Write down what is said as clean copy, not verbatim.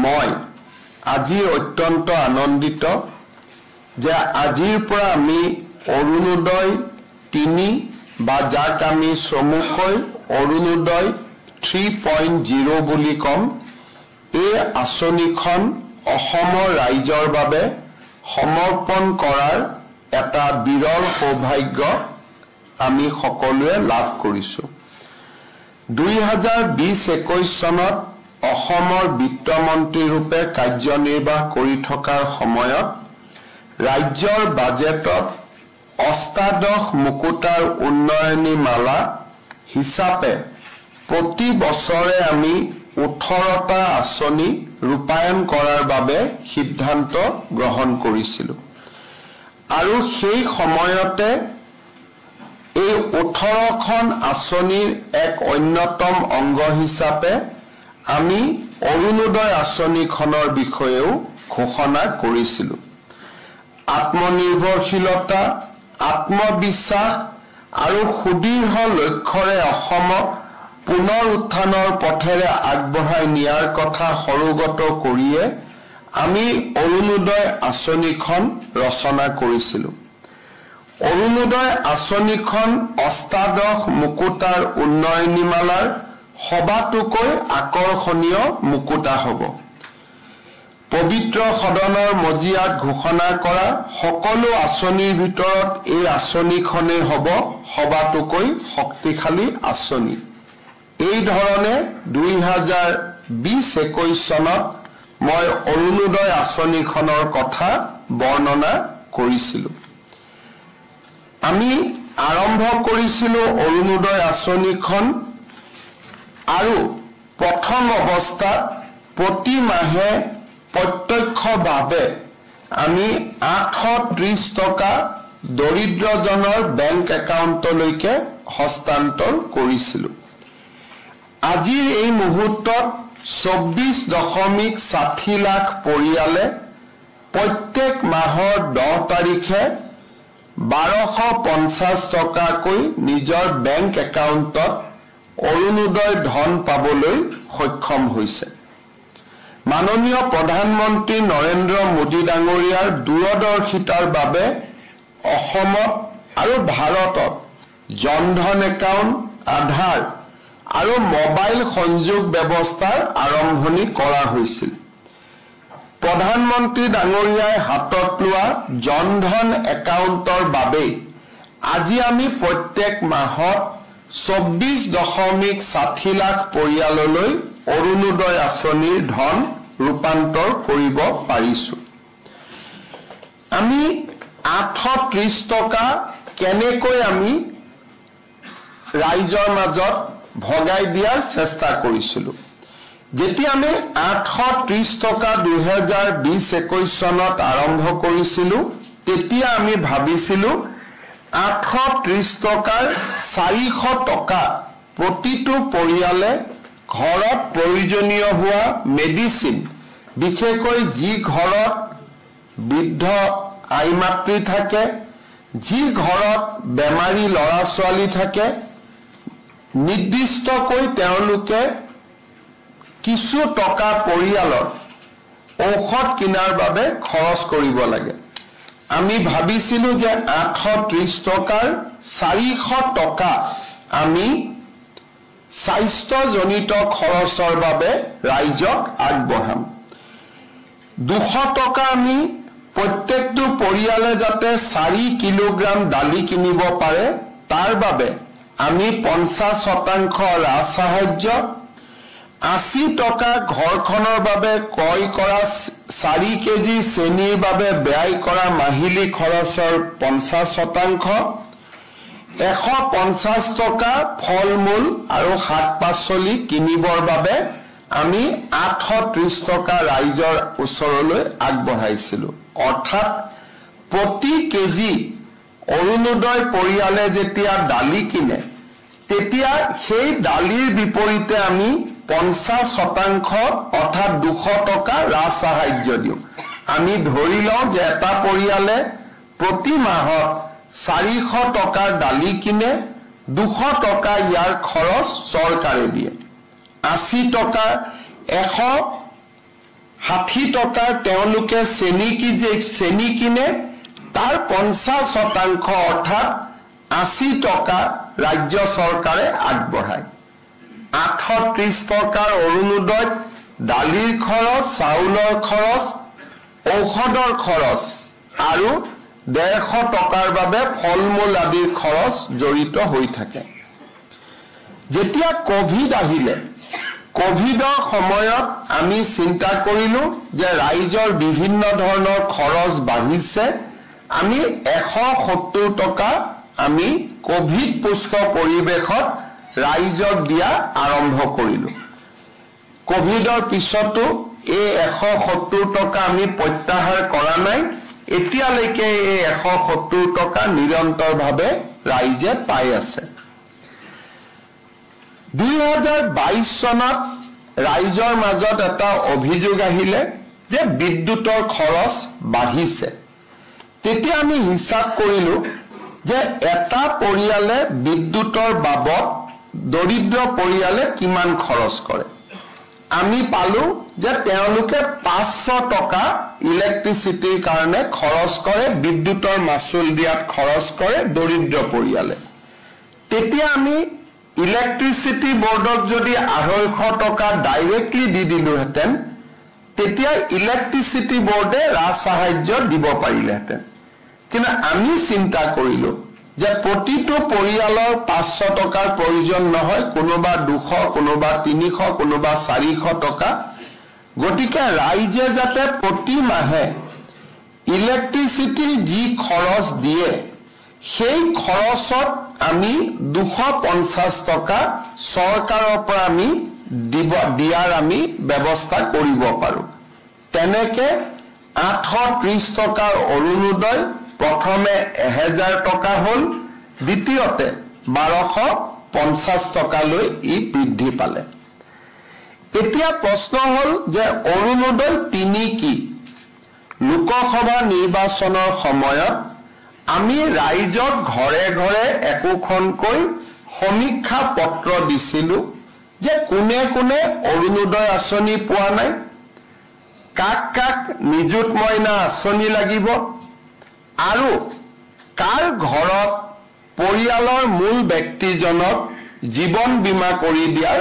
মই আজি অত্যন্ত আনন্দিত যে আজিৰ পৰা আমি অৰুণোদয় 3 বা যাক আমি চমুকৈ অৰুণোদয় 3.0 বুলি কম এই আঁচনিখন অসমৰ ৰাইজৰ বাবে সমৰ্পণ কৰাৰ এটা বিৰল সৌভাগ্য আমি সকলোৱে লাভ কৰিছো 2020-21 চনত অসমৰ বিত্তমন্ত্ৰী ৰূপে কাৰ্যনিৰ্বাহ কৰি থকাৰ সময়ত ৰাজ্যৰ বাজেটত অষ্টাদশ মুকুতাৰ উন্নয়নী মালা হিচাপে প্ৰতি বছৰে আমি 18টা আঁচনি ৰূপায়ণ কৰাৰ বাবে সিদ্ধান্ত গ্ৰহণ কৰিছিলো আৰু সেই সময়তে এই 18খন আঁচনিৰ এক অন্যতম অংগ হিচাপে আমি অৰুণোদয় আঁচনিখনৰ বিষয়েও ঘোষণা কৰিছিলো আত্মনিৰ্ভৰশীলতা আত্মবিশ্বাস আৰু সুদৃঢ় লক্ষ্যৰে অসমক পুনৰ উত্থানৰ পথেৰে আগবঢ়াই নিয়াৰ কথা সৰুগত কৰিয়ে আমি অৰুণোদয় আঁচনিখন ৰচনা কৰিছিলো অৰুণোদয় আঁচনিখন অষ্টাদশ মুকুতাৰ উন্নয়নীমালাৰ সবাতোকৈ আকৰ্ষণীয় মুকুতা হ'ব পবিত্ৰ সদনৰ মজিয়াত ঘোষণা কৰা সকলো আঁচনিৰ ভিতৰত এই আঁচনিখনেই হ'ব সবাতোকৈ শক্তিশালী আঁচনি এই ধৰণে 2020-21 চনত মই অৰুণোদয় আঁচনিখনৰ কথা বৰ্ণনা কৰিছিলো আমি আৰম্ভ কৰিছিলো অৰুণোদয় আঁচনিখন আৰু প্ৰথম অৱস্থাত প্ৰতি মাহে প্ৰত্যক্ষভাৱে আমি 830 টকা দৰিদ্ৰজনৰ বেংক একাউণ্টলৈকে হস্তান্তৰ কৰিছিলো আজিৰ এই মুহূৰ্তত 24.60 লাখ পৰিয়ালে প্ৰত্যেক মাহৰ 10 তাৰিখে 1250 টকাকৈ নিজৰ বেংক একাউণ্টত অৰুণোদয় ধন পাবলৈ সক্ষম হৈছে মাননীয় প্ৰধানমন্ত্ৰী নৰেন্দ্ৰ মোদী ডাঙৰীয়াৰ দূৰদৰ্শিতাৰ বাবে অসমত আৰু ভাৰতত জনধন একাউণ্ট আধাৰ আৰু মোবাইল সংযোগ ব্যৱস্থাৰ আৰম্ভণি কৰা হৈছিল প্ৰধানমন্ত্ৰী ডাঙৰীয়াই হাতত লোৱা জনধন একাউণ্টৰ বাবে আজি আমি প্ৰত্যেক মাহত 24.60 লাখ পৰিয়াললৈ অৰুণোদয় আঁচনিৰ ধন ৰূপান্তৰ কৰিব পাৰিছো আমি 830 টকা কেনেকৈ আমি ৰাইজৰ মাজত ভগাই দিয়াৰ চেষ্টা কৰিছিলো যেতিয়া আমি 830 টকা 2020-21 চনত আৰম্ভ কৰিছিলো তেতিয়া আমি ভাবিছিলো 830 টকাৰ 400 টকা প্ৰতিটো পৰিয়ালে ঘৰত প্ৰয়োজনীয় হোৱা মেডিচিন বিশেষকৈ যি ঘৰত বৃদ্ধ আই মাতৃ থাকে যি ঘৰত বেমাৰী ল'ৰা ছোৱালী থাকে নিৰ্দিষ্টকৈ তেওঁলোকে কিছু টকা পৰিয়ালৰ ঔষধ কিনাৰ বাবে খৰচ কৰিব লাগে আমি ভাবিছিলো যে 830 টকাৰ 400 টকা আমি স্বাস্থ্যজনিত খৰচৰ বাবে ৰাইজক আগবঢ়াম 200 টকা আমি প্ৰত্যেকটো পৰিয়ালে যাতে 4 কিলোগ্ৰাম দালি কিনিব পাৰে তাৰ বাবে আমি 50% ৰাজ সাহায্য 80 টকা ঘৰখনৰ বাবে ক্ৰয় কৰা 4 কেজি চেনিৰ বাবে ব্যয় কৰা মাহিলী খৰচৰ 50% 150 টকা ফল-মূল আৰু শাক-পাচলি কিনিবৰ বাবে আমি 830 টকা ৰাইজৰ ওচৰলৈ আগবঢ়াইছিলো অৰ্থাৎ প্ৰতি কেজি অৰুণোদয় পৰিয়ালে যেতিয়া দালি কিনে তেতিয়া সেই দালিৰ বিপৰীতে আমি 50% অৰ্থাৎ 200 টকা ৰাজ সাহায্য দিওঁ আমি ধৰি লওঁ যে এটা পৰিয়ালে প্ৰতি মাহত 400 টকাৰ দালি কিনে 200 টকা ইয়াৰ খৰচ চৰকাৰে দিয়ে 80 টকা 60 টকাৰ তেওঁলোকে চেনি কিনে তাৰ 50% অৰ্থাৎ 80 টকা ৰাজ্য চৰকাৰে আগবঢ়ায় 830 টকাৰ অৰুণোদয়ত দালিৰ খৰচ চাউলৰ খৰচ ঔষধৰ খৰচ আৰু 150 টকাৰ বাবে ফলমূল আদিৰ খৰচ জড়িত হৈ থাকে যেতিয়া কোভিড আহিলে কোভিডৰ সময়ত আমি চিন্তা কৰিলো যে ৰাইজৰ বিভিন্ন ধৰণৰ খৰচ বাঢ়িছে আমি 170 টকা আমি কোভিড পুষ্ট পৰিবেশত ৰাইজক দিয়া আৰম্ভ কৰিলো কোভিডৰ পিছতো এই 170 টকা আমি প্ৰত্যাহাৰ কৰা নাই এতিয়ালৈকে এই 170 টকা নিৰন্তৰভাৱে ৰাইজে পাই আছে 2022 চনত ৰাইজৰ মাজত এটা অভিযোগ আহিলে যে বিদ্যুতৰ খৰচ বাঢ়িছে তেতিয়া আমি হিসাব কৰিলো যে এটা পৰিয়ালে বিদ্যুতৰ বাবদ দৰিদ্ৰ পৰিয়ালে কিমান খৰচ কৰে আমি পালো যে তেওঁলোকে 500 টকা ইলেক্ট্ৰিচিটিৰ কাৰণে খৰচ কৰে বিদ্যুতৰ মাসুল দিয়াত খৰচ কৰে দৰিদ্ৰ পৰিয়ালে তেতিয়া আমি ইলেক্ট্ৰিচিটি বোৰ্ডক যদি 250 টকা ডাইৰেক্টলি দি দিলোহেতেন তেতিয়া ইলেক্ট্ৰিচিটি বোৰ্ডে ৰাজসাহায্য দিব পাৰিলেহেতেন কিন্তু আমি চিন্তা কৰিলো যে প্ৰতিটো পৰিয়ালৰ 500 টকাৰ প্ৰয়োজন নহয় কোনোবা 200 কোনোবা 300 কোনোবা 400 টকা গতিকে ৰাইজে যাতে প্ৰতি মাহে ইলেক্ট্ৰিচিটি যি খৰচ দিয়ে সেই খৰচত আমি 250 টকা চৰকাৰৰ পৰা আমি দিয়াৰ আমি ব্যৱস্থা কৰিব পাৰো তেনেকে 830 টকাৰ অৰুণোদয় প্ৰথমে 1000 টকা হল দ্বিতীয়তে 1250 টকালৈ ই বৃদ্ধি পালে এতিয়া প্ৰশ্ন হল যে অৰুণোদয় 3 কি লোকসভা নিৰ্বাচনৰ সময়ত আমি ৰাইজক ঘৰে ঘৰে একোখনকৈ সমীক্ষা পত্ৰ দিছিলো যে কোনে কোনে অৰুণোদয় আঁচনি পোৱা নাই কাক কাক নিযুত মইনা আঁচনি লাগিব আৰু কাৰ ঘৰত পৰিয়ালৰ মূল ব্যক্তিজনক জীৱন বীমা কৰি দিয়াৰ